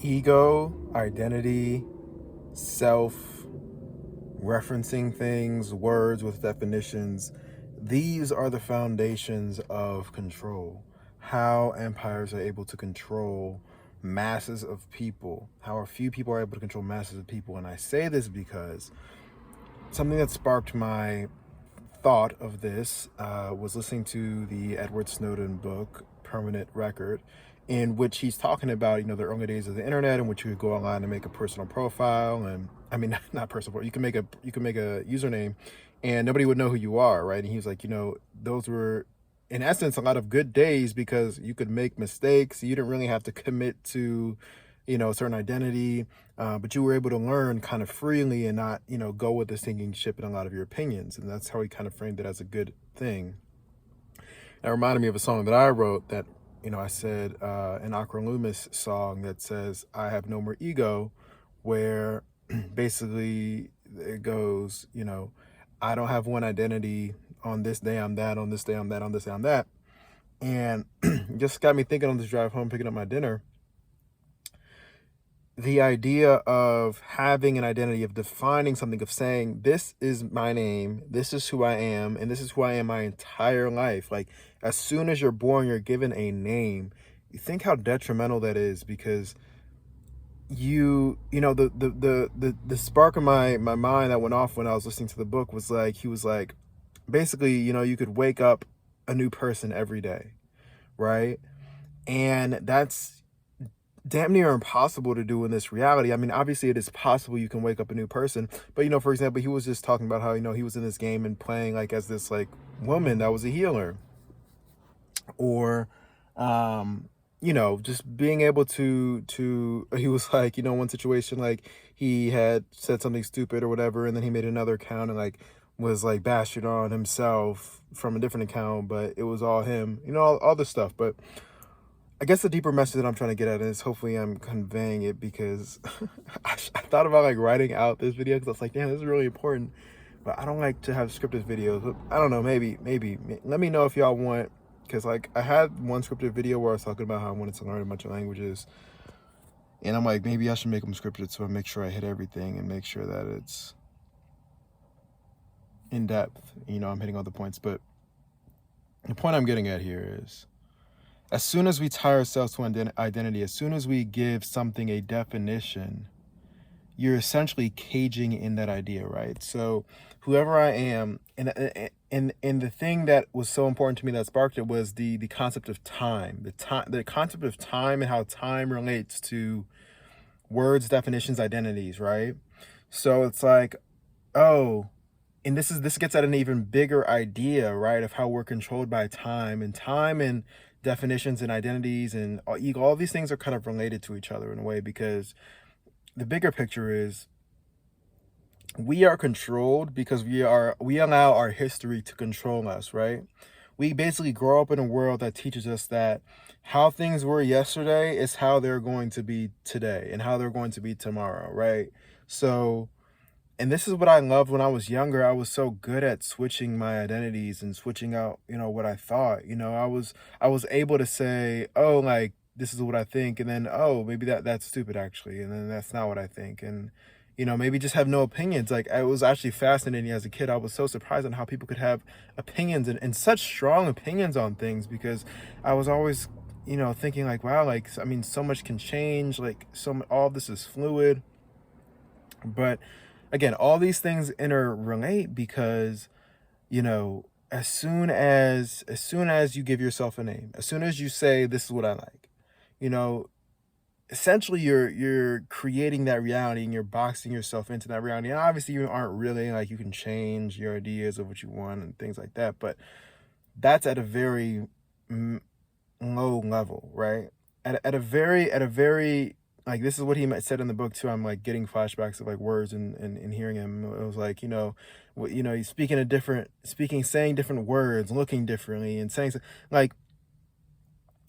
Ego, identity, self, referencing things, words with definitions. These are the foundations of control. How empires are able to control masses of people, how a few people are able to control masses of people. And I say this because something that sparked my thought of this was listening to the Edward Snowden book, Permanent Record, in which he's talking about, the early days of the internet, in which you could go online and make a personal profile, and I mean, not personal, you can make a username, and nobody would know who you are, right? And he was like, those were, in essence, a lot of good days because you could make mistakes. You didn't really have to commit to, a certain identity, but you were able to learn kind of freely and not, go with the sinking ship in a lot of your opinions. And that's how he kind of framed it as a good thing. It reminded me of a song that I wrote that, I said, an Aqua Loomis song that says, I have no more ego, where basically it goes, I don't have one identity. On this day I'm that, on this day I'm that, on this day I'm that. And just got me thinking on this drive home, picking up my dinner, the idea of having an identity, of defining something, of saying, this is my name, this is who I am, and this is who I am my entire life. Like, as soon as you're born, you're given a name. You think how detrimental that is, because the spark of my mind that went off when I was listening to the book was like, he was like, basically, you could wake up a new person every day, right? And that's damn near impossible to do in this reality. I mean, obviously it is possible you can wake up a new person, but for example, he was just talking about how, he was in this game and playing like as this like woman that was a healer, or just being able to he was like, one situation, like he had said something stupid or whatever, and then he made another account and like was like bashing on himself from a different account, but it was all him, all this stuff. But I guess the deeper message that I'm trying to get at is, hopefully I'm conveying it, because I thought about like writing out this video, because I was like, damn, this is really important, but I don't like to have scripted videos. But I don't know, maybe let me know if y'all want, because like I had one scripted video where I was talking about how I wanted to learn a bunch of languages, and I'm like, maybe I should make them scripted so I make sure I hit everything and make sure that it's in depth, I'm hitting all the points. But the point I'm getting at here is, as soon as we tie ourselves to identity, as soon as we give something a definition, you're essentially caging in that idea, right? So whoever I am, and the thing that was so important to me that sparked it was the concept of time, the concept of time, and how time relates to words, definitions, identities, right? So it's like, oh, and this gets at an even bigger idea, right, of how we're controlled by time, and definitions and identities and ego. All these things are kind of related to each other in a way, because the bigger picture is, we are controlled because we allow our history to control us, right? We basically grow up in a world that teaches us that how things were yesterday is how they're going to be today and how they're going to be tomorrow, right? So, and this is what I loved when I was younger. I was so good at switching my identities and switching out, what I thought. I was able to say, oh, like, this is what I think, and then, oh, maybe that's stupid actually, and then that's not what I think, and maybe just have no opinions. Like, it was actually fascinating as a kid. I was so surprised on how people could have opinions, and such strong opinions on things, because I was always, thinking like, wow, like, I mean, so much can change, like, all of this is fluid. But again, all these things interrelate, because, as soon as you give yourself a name, as soon as you say, this is what I like, you know, essentially you're creating that reality, and you're boxing yourself into that reality. And obviously you aren't really, like, you can change your ideas of what you want and things like that, but that's at a very low level, right? At a very like, this is what he said in the book too. I'm like getting flashbacks of like words, and hearing him. It was like, he's saying different words, looking differently, and saying like,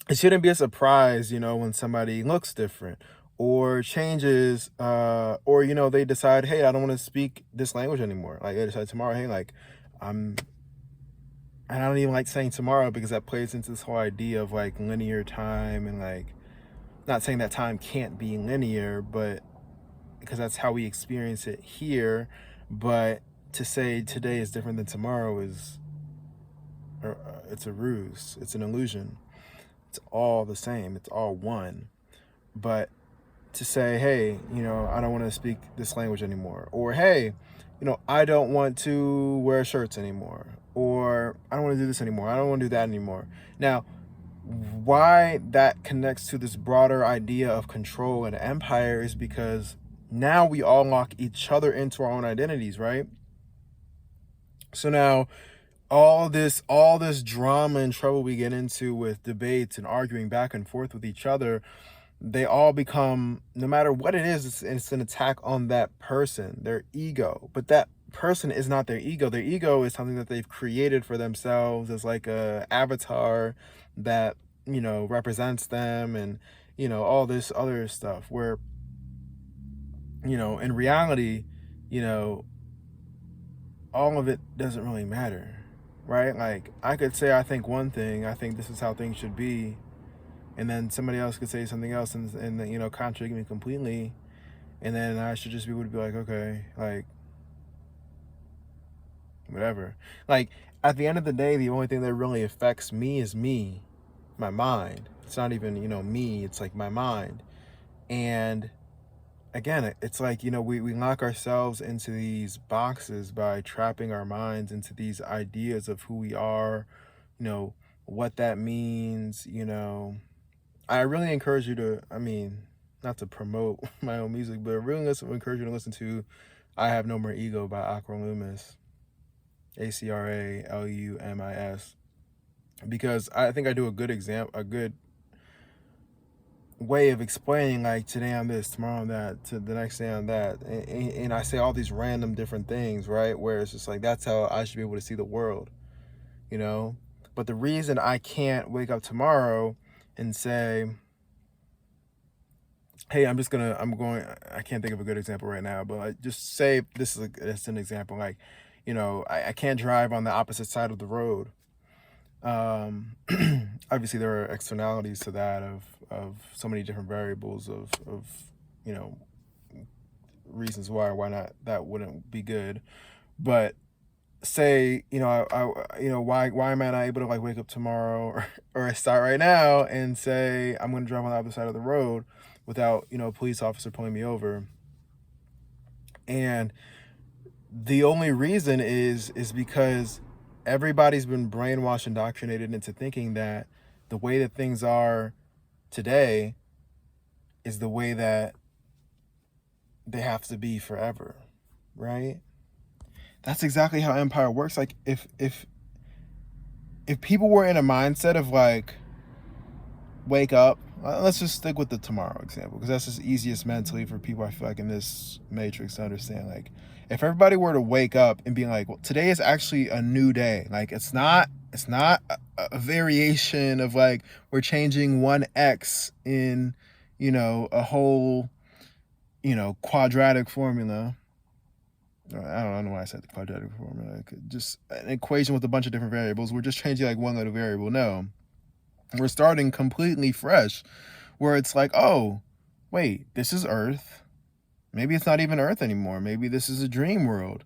it shouldn't be a surprise, when somebody looks different or changes, or they decide, hey, I don't want to speak this language anymore. Like, they decide tomorrow, hey, like, I'm and I don't even like saying tomorrow, because that plays into this whole idea of like linear time, and like, Not saying that time can't be linear, but because that's how we experience it here. But to say today is different than tomorrow is, it's a ruse. It's an illusion. It's all the same. It's all one. But to say, hey, I don't want to speak this language anymore, or hey, I don't want to wear shirts anymore, or I don't want to do this anymore, I don't want to do that anymore. Now, why that connects to this broader idea of control and empire is because now we all lock each other into our own identities, right? So now all this drama and trouble we get into with debates and arguing back and forth with each other, they all become, no matter what it is, it's an attack on that person, their ego. But that person is not their ego. Their ego is something that they've created for themselves as like a avatar that, represents them, and, all this other stuff where, in reality, all of it doesn't really matter, right? Like, I could say I think one thing, I think this is how things should be, and then somebody else could say something else and contradict me completely, and then I should just be able to be like, okay, like, whatever. Like, at the end of the day, the only thing that really affects me is me, my mind. It's not even, me, it's like my mind. And again, it's like, we lock ourselves into these boxes by trapping our minds into these ideas of who we are, what that means. I really encourage you to, not to promote my own music, but I really encourage you to listen to I Have No More Ego by Acrolumis, Acralumis, because I think I do a good way of explaining, like, today I'm this, tomorrow I'm that, to the next day I'm that, and I say all these random different things, right, where it's just like, that's how I should be able to see the world, but the reason I can't wake up tomorrow and say, hey, I can't think of a good example right now, but like, just say this is it's an example, like, I can't drive on the opposite side of the road. Obviously there are externalities to that of so many different variables of reasons why not that wouldn't be good. But say, why am I not able to, like, wake up tomorrow or start right now and say I'm going to drive on the other side of the road without, a police officer pulling me over? And the only reason is because everybody's been brainwashed, indoctrinated into thinking that the way that things are today is the way that they have to be forever, right? That's exactly how empire works. Like, if people were in a mindset of like, wake up, let's just stick with the tomorrow example, because that's just easiest mentally for people, I feel like, in this matrix to understand. Like, if everybody were to wake up and be like, well, today is actually a new day, like, it's not a variation of, like, we're changing one X in, a whole, quadratic formula. I don't know why I said the quadratic formula. Just an equation with a bunch of different variables. We're just changing, like, one little variable. No, we're starting completely fresh, where it's like, oh, wait, this is Earth. Maybe it's not even Earth anymore. Maybe this is a dream world.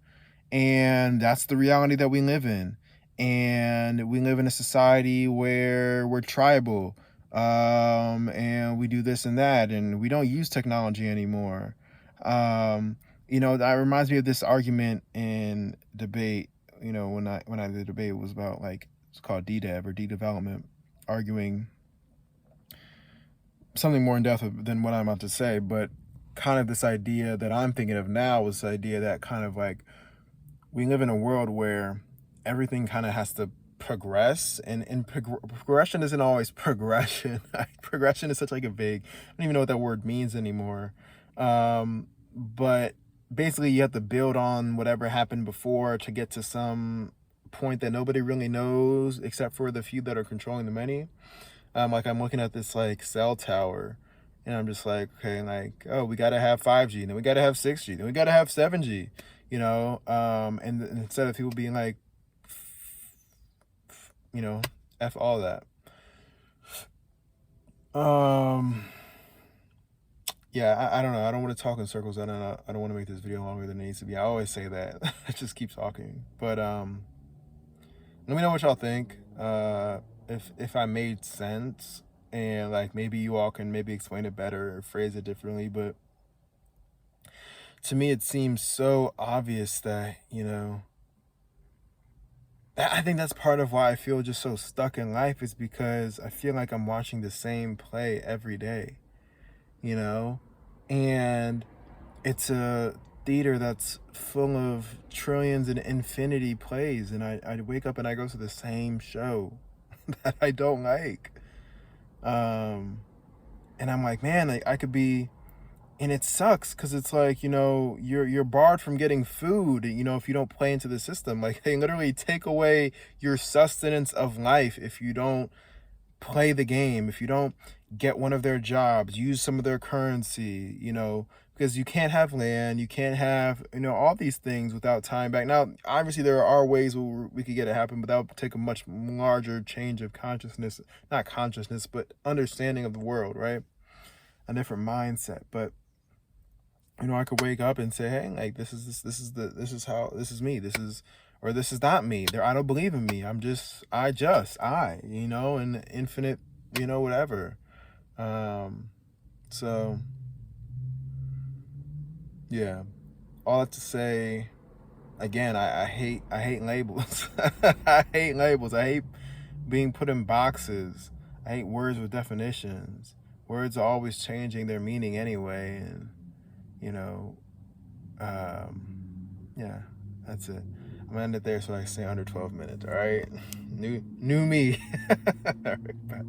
And that's the reality that we live in. And we live in a society where we're tribal, and we do this and that, and we don't use technology anymore. That reminds me of this argument in debate. When I did the debate, it was about, like, it's called DDev, or de-development, arguing something more in depth than what I'm about to say, but kind of this idea that I'm thinking of now was the idea that, kind of like, we live in a world where everything kind of has to progress, and progression isn't always progression. Progression is such, like, a vague, I don't even know what that word means anymore. But basically you have to build on whatever happened before to get to some point that nobody really knows except for the few that are controlling the many. Like, I'm looking at this, like, cell tower, and I'm just like, okay, like, oh, we got to have 5G, then we got to have 6G, then we got to have 7G, and instead of people being like, F all that. yeah, I don't know. I don't want to talk in circles. I don't want to make this video longer than it needs to be. I always say that. I just keep talking. But let me know what y'all think. If I made sense, and like maybe you all can maybe explain it better or phrase it differently. But to me, it seems so obvious that, you know, I think that's part of why I feel just so stuck in life, is because I feel like I'm watching the same play every day, you know? And it's a theater that's full of trillions and infinity plays, and I wake up and I go to the same show that I don't like. And I'm like, man, like I could be, and it sucks because it's like, you know, you're barred from getting food, you know, if you don't play into the system. Like they literally take away your sustenance of life if you don't play the game, if you don't get one of their jobs, use some of their currency, you know, because you can't have land, you can't have, you know, all these things without tying back. Now, obviously, there are ways where we could get it happen, but that would take a much larger change of consciousness, not consciousness, but understanding of the world, right? A different mindset. But you know, I could wake up and say, hey, like this is how, this is me, this is, or this is not me. I don't believe in me. I, you know, and infinite, you know, whatever. So yeah, all that to say, again, I hate labels. I hate labels. I hate being put in boxes. I hate words with definitions. Words are always changing their meaning anyway, and you know, yeah, that's it. I'm gonna end it there so I can stay under 12 minutes. All right, new me. All right, bye.